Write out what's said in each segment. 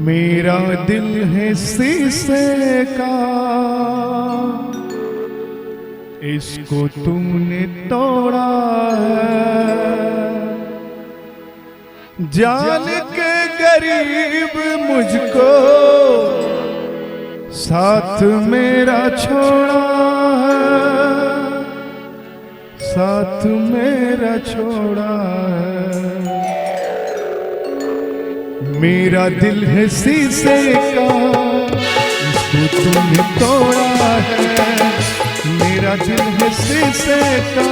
मेरा दिल है शीशे का, इसको तुमने तोड़ा है। जान के गरीब मुझको साथ मेरा छोड़ा है, साथ मेरा छोड़ा है। मेरा दिल है शीशे का, इसको तुमने तोड़ा है। मेरा दिल है शीशे का,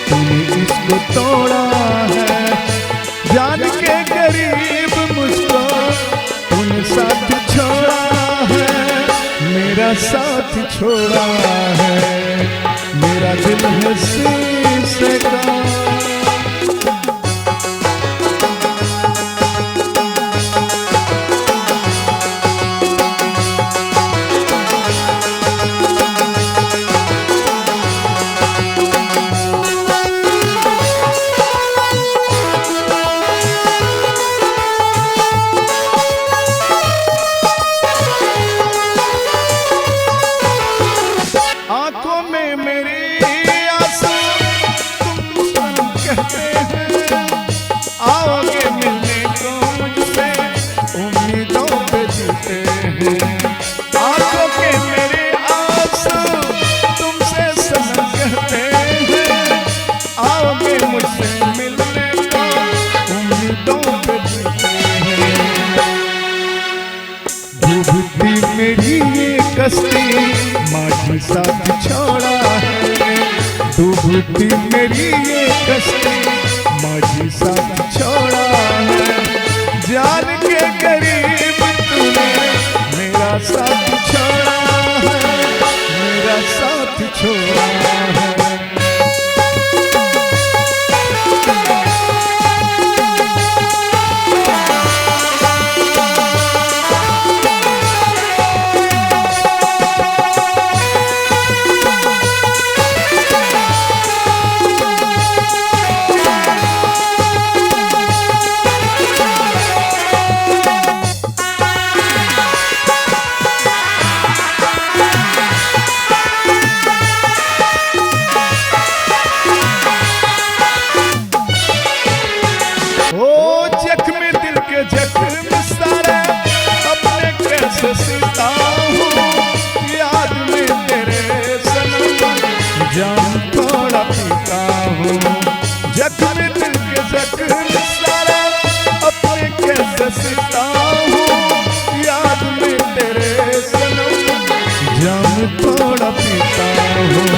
तूने इसको तोड़ा है। जान के गरीब मुझको तूने साथ छोड़ा है, मेरा साथ छोड़ा है। मेरा दिल है शीशे का। आंखों में मेरी आंसू तुम कहते हैं, आओगे मिलने को मुझसे उम्मीदों पे जीते हैं। आंखों के मेरे आंसू तुमसे सनम कहते हैं, आओगे मुझसे मिलने को उम्मीदों पे जीते हैं। डूबती मेरी ये कश्ती माझी साथ छोड़ा है, डूबती मेरी ये कश्ती माझी साथ छोड़ा है। जान के गरीब तूने मेरा साथ छोड़ा है, मेरा साथ छोड़ा है। जख्म सारे अपने कैसे सीता हूँ, याद में तेरे सनम जान थोड़ा पीता हूँ। जख्म दिल के जख्म सारे अपने कैसे सीता हूँ, याद में तेरे सनम जान थोड़ा पीता हूँ।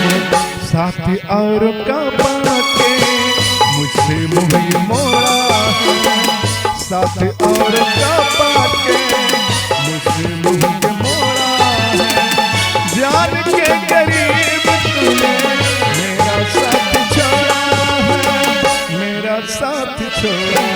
साथी और का बाके मुझसे मुँह मोड़ा है, साथ और का पाके मुझसे मुझे मोड़ा है। जान के गरीब तूने मेरा साथ छोड़ा है, मेरा साथ छोड़ा।